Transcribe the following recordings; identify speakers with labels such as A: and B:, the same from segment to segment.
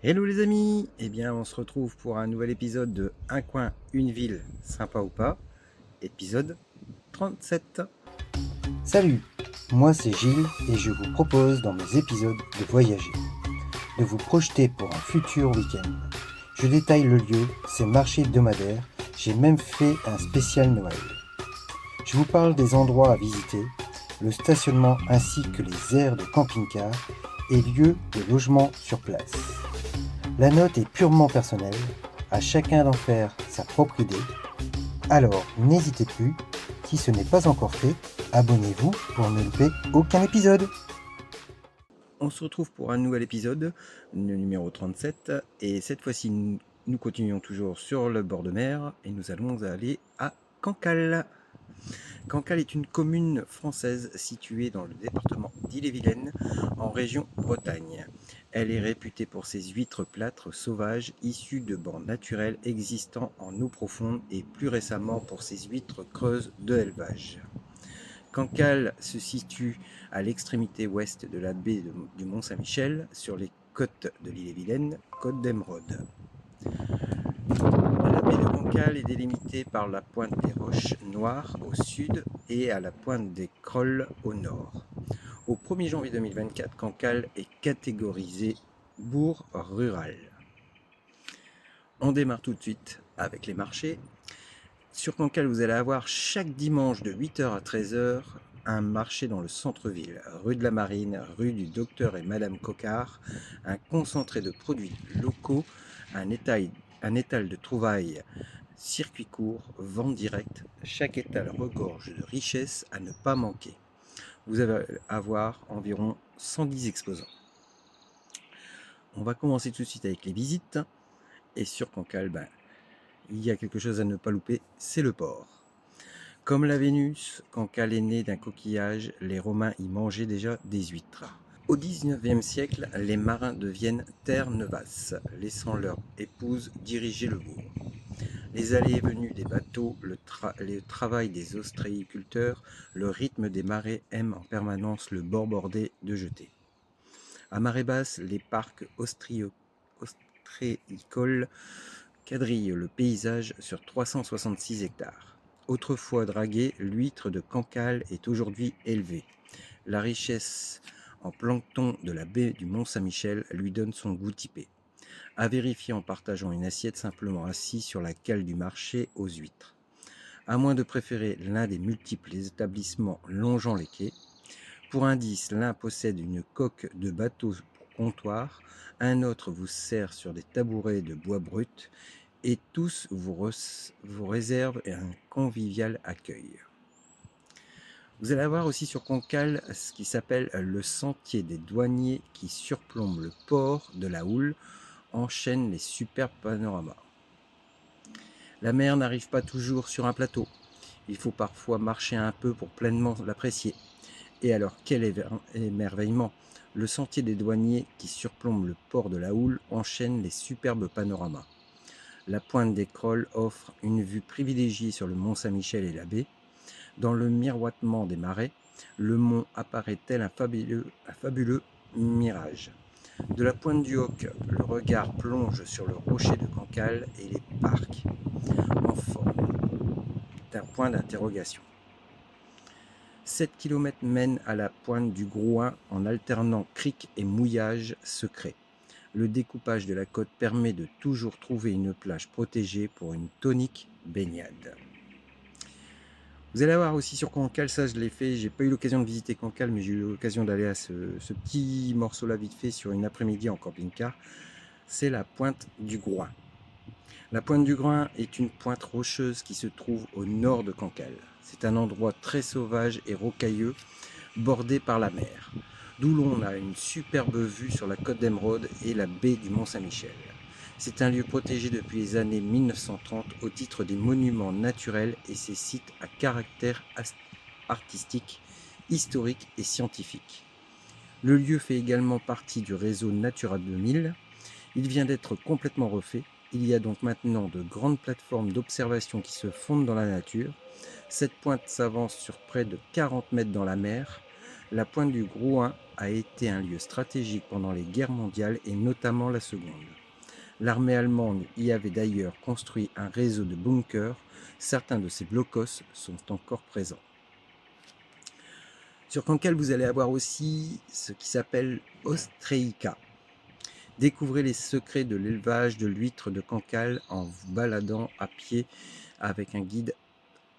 A: Hello les amis. Eh bien on se retrouve pour un nouvel épisode de Un coin, une ville, sympa ou pas, épisode 37.
B: Salut, moi c'est Gilles et je vous propose dans mes épisodes de voyager, de vous projeter pour un futur week-end. Je détaille le lieu, ses marchés hebdomadaires, j'ai même fait un spécial Noël. Je vous parle des endroits à visiter, le stationnement ainsi que les aires de camping-car et lieux de logement sur place. La note est purement personnelle, à chacun d'en faire sa propre idée. Alors n'hésitez plus, si ce n'est pas encore fait, abonnez-vous pour ne louper aucun épisode.
A: On se retrouve pour un nouvel épisode, le numéro 37, et cette fois-ci nous continuons toujours sur le bord de mer et nous allons aller à Cancale. Cancale est une commune française située dans le département d'Ille-et-Vilaine, en région Bretagne. Elle est réputée pour ses huîtres plâtres sauvages issues de bancs naturels existant en eau profonde et plus récemment pour ses huîtres creuses de élevage. Cancale se situe à l'extrémité ouest de la baie du Mont-Saint-Michel, sur les côtes de l'Ille-et-Vilaine, côte d'Émeraude. La baie de Cancale est délimitée par la pointe des Roches Noires au sud et à la pointe des Crolles au nord. Au 1er janvier 2024, Cancale est catégorisé bourg rural. On démarre tout de suite avec les marchés. Sur Cancale, vous allez avoir chaque dimanche de 8h à 13h un marché dans le centre-ville, rue de la Marine, rue du Docteur et Madame Coquard, un concentré de produits locaux, un étal de trouvailles, circuit court, vente directe. Chaque étal regorge de richesses à ne pas manquer. Vous allez avoir environ 110 exposants. On va commencer tout de suite avec les visites. Et sur Cancale, il y a quelque chose à ne pas louper, c'est le port. Comme la Vénus, Cancale est née d'un coquillage, les Romains y mangeaient déjà des huîtres. Au XIXe siècle, les marins deviennent Terre-Neuvasse, laissant leur épouse diriger le bourg. Les allées et venues des bateaux, le travail des ostréiculteurs, le rythme des marées aiment en permanence le bord bordé de jetées. À marée basse, les parcs ostréicoles quadrillent le paysage sur 366 hectares. Autrefois draguée, l'huître de Cancale est aujourd'hui élevée. La richesse en plancton de la baie du Mont-Saint-Michel lui donne son goût typé. À vérifier en partageant une assiette simplement assis sur la cale du marché aux huîtres. À moins de préférer l'un des multiples établissements longeant les quais. Pour indice, l'un possède une coque de bateau pour comptoir, un autre vous sert sur des tabourets de bois brut, et tous vous réservent un convivial accueil. Vous allez avoir aussi sur Cancale ce qui s'appelle le sentier des douaniers qui surplombe le port de la Houle, enchaîne les superbes panoramas. La mer n'arrive pas toujours sur un plateau. Il faut parfois marcher un peu pour pleinement l'apprécier. Et alors, quel émerveillement! Le sentier des douaniers qui surplombe le port de la Houle enchaîne les superbes panoramas. La pointe des Crolles offre une vue privilégiée sur le mont Saint-Michel et la baie. Dans le miroitement des marais, le mont apparaît tel un fabuleux mirage. De la pointe du Hoc, le regard plonge sur le rocher de Cancale et les parcs, en forme d'un point d'interrogation. 7 km mènent à la pointe du Grouin en alternant crique et mouillage secret. Le découpage de la côte permet de toujours trouver une plage protégée pour une tonique baignade. Vous allez avoir aussi sur Cancale, ça je l'ai fait, j'ai pas eu l'occasion de visiter Cancale, mais j'ai eu l'occasion d'aller à ce petit morceau-là vite fait sur une après-midi en camping-car. C'est la pointe du Grouin. La pointe du Grouin est une pointe rocheuse qui se trouve au nord de Cancale. C'est un endroit très sauvage et rocailleux, bordé par la mer, d'où l'on a une superbe vue sur la côte d'Émeraude et la baie du Mont-Saint-Michel. C'est un lieu protégé depuis les années 1930 au titre des monuments naturels et ses sites à caractère artistique, historique et scientifique. Le lieu fait également partie du réseau Natura 2000. Il vient d'être complètement refait. Il y a donc maintenant de grandes plateformes d'observation qui se fondent dans la nature. Cette pointe s'avance sur près de 40 mètres dans la mer. La pointe du Grouin a été un lieu stratégique pendant les guerres mondiales et notamment la Seconde. L'armée allemande y avait d'ailleurs construit un réseau de bunkers. Certains de ces blocos sont encore présents. Sur Cancale, vous allez avoir aussi ce qui s'appelle Ostreica. Découvrez les secrets de l'élevage de l'huître de Cancale en vous baladant à pied avec un guide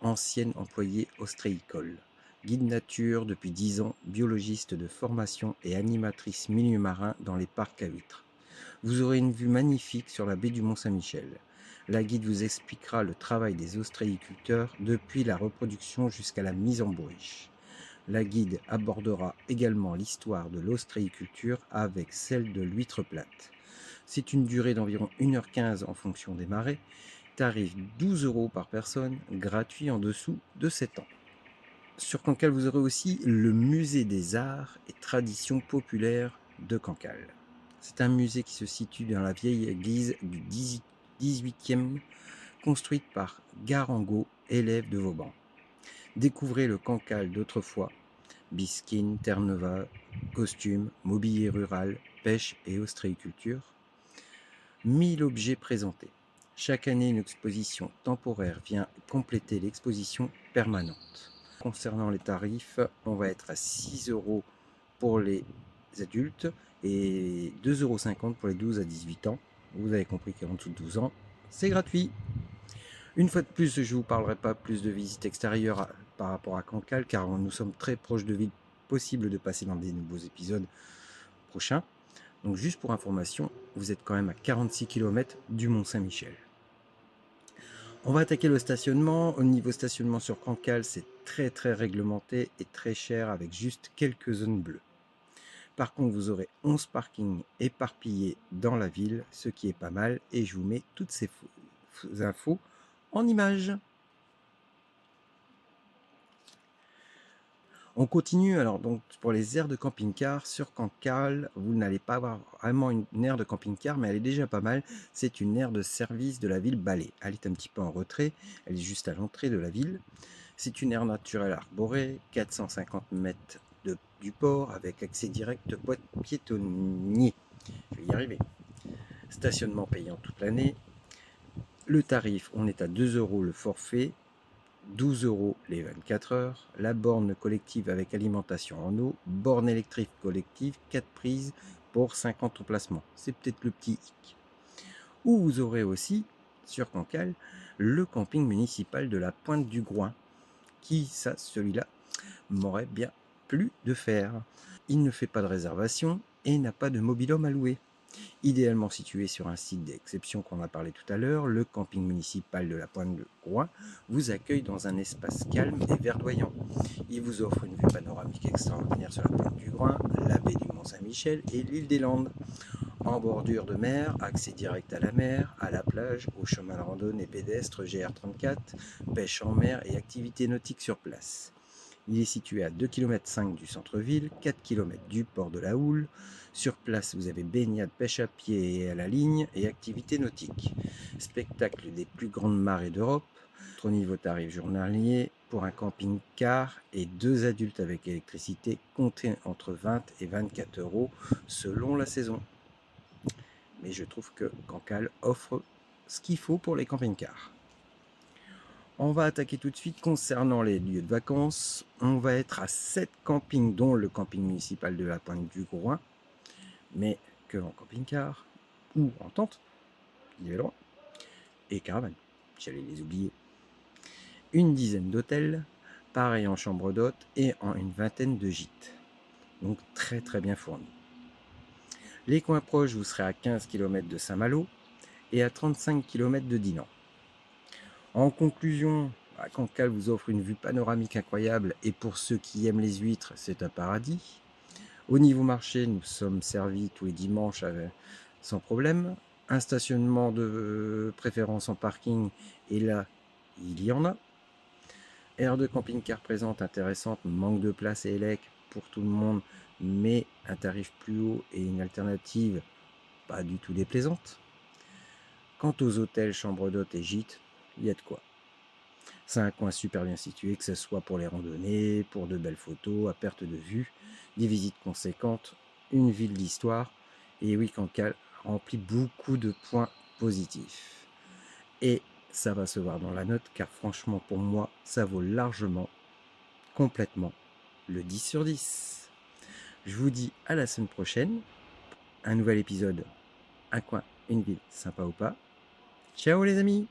A: ancienne employée ostréicole. Guide nature depuis 10 ans, biologiste de formation et animatrice milieu marin dans les parcs à huîtres. Vous aurez une vue magnifique sur la baie du Mont-Saint-Michel. La guide vous expliquera le travail des ostréiculteurs depuis la reproduction jusqu'à la mise en bourriche. La guide abordera également l'histoire de l'ostréiculture avec celle de l'huître plate. C'est une durée d'environ 1h15 en fonction des marées. Tarif 12 € par personne, gratuit en dessous de 7 ans. Sur Cancale, vous aurez aussi le musée des arts et traditions populaires de Cancale. C'est un musée qui se situe dans la vieille église du 18e, construite par Garango, élève de Vauban. Découvrez le Cancale d'autrefois, bisquine, Terre-Neuve, costumes, mobilier rural, pêche et ostréiculture. 1000 objets présentés. Chaque année, une exposition temporaire vient compléter l'exposition permanente. Concernant les tarifs, on va être à 6 € pour les adultes et 2,50 € pour les 12 à 18 ans. Vous avez compris qu'en dessous de 12 ans, c'est gratuit. Une fois de plus, je ne vous parlerai pas plus de visites extérieures par rapport à Cancale, car nous sommes très proches de ville, possible de passer dans des nouveaux épisodes prochains. Donc juste pour information, vous êtes quand même à 46 km du Mont-Saint-Michel. On va attaquer le stationnement. Au niveau stationnement sur Cancale, c'est très réglementé et très cher avec juste quelques zones bleues. Par contre, vous aurez 11 parkings éparpillés dans la ville, ce qui est pas mal, et je vous mets toutes ces infos en images. On continue alors donc pour les aires de camping-car sur Cancale. Vous n'allez pas avoir vraiment une aire de camping-car, mais elle est déjà pas mal. C'est une aire de service de la ville Balai. Elle est un petit peu en retrait, elle est juste à l'entrée de la ville. C'est une aire naturelle arborée, 450 mètres du port avec accès direct piétonnier. Je vais y arriver. Stationnement payant toute l'année. Le tarif, on est à 2 € le forfait. 12 € les 24 heures, la borne collective avec alimentation en eau, borne électrique collective, 4 prises pour 50 emplacements. C'est peut-être le petit hic. Ou vous aurez aussi, sur Cancale, le camping municipal de la Pointe du Groin, qui, ça, celui-là, m'aurait bien plu de faire. Il ne fait pas de réservation et n'a pas de mobil-home à louer. Idéalement situé sur un site d'exception qu'on a parlé tout à l'heure, le camping municipal de la Pointe de Groin vous accueille dans un espace calme et verdoyant. Il vous offre une vue panoramique extraordinaire sur la Pointe du Groin, la baie du Mont-Saint-Michel et l'île des Landes. En bordure de mer, accès direct à la mer, à la plage, au chemin de randonnée pédestre GR34, pêche en mer et activités nautiques sur place. Il est situé à 2,5 km du centre-ville, 4 km du port de la Houle. Sur place, vous avez baignade, pêche à pied et à la ligne et activités nautiques. Spectacle des plus grandes marées d'Europe. Au niveau tarif journalier, pour un camping-car et 2 adultes avec électricité, comptez entre 20 et 24 € selon la saison. Mais je trouve que Cancale offre ce qu'il faut pour les camping-cars. On va attaquer tout de suite concernant les lieux de vacances. On va être à 7 campings, dont le camping municipal de la Pointe du Groin, mais que en camping-car ou en tente, il y avait le droit, et caravane, j'allais les oublier. Une dizaine d'hôtels, pareil en chambre d'hôte et en une vingtaine de gîtes. Donc très bien fourni. Les coins proches, vous serez à 15 km de Saint-Malo et à 35 km de Dinan. En conclusion, Cancale vous offre une vue panoramique incroyable et pour ceux qui aiment les huîtres, c'est un paradis. Au niveau marché, nous sommes servis tous les dimanches sans problème. Un stationnement de préférence en parking et là, il y en a. Aire de camping-car présente, intéressante, manque de place et élec pour tout le monde, mais un tarif plus haut et une alternative pas du tout déplaisante. Quant aux hôtels, chambres d'hôtes et gîtes, il y a de quoi. C'est un coin super bien situé, que ce soit pour les randonnées, pour de belles photos, à perte de vue, des visites conséquentes, une ville d'histoire Et oui, Cancale remplit beaucoup de points positifs. Et ça va se voir dans la note, car franchement, pour moi, ça vaut largement, complètement, le 10 sur 10. Je vous dis à la semaine prochaine. Un nouvel épisode, un coin, une ville, sympa ou pas. Ciao les amis!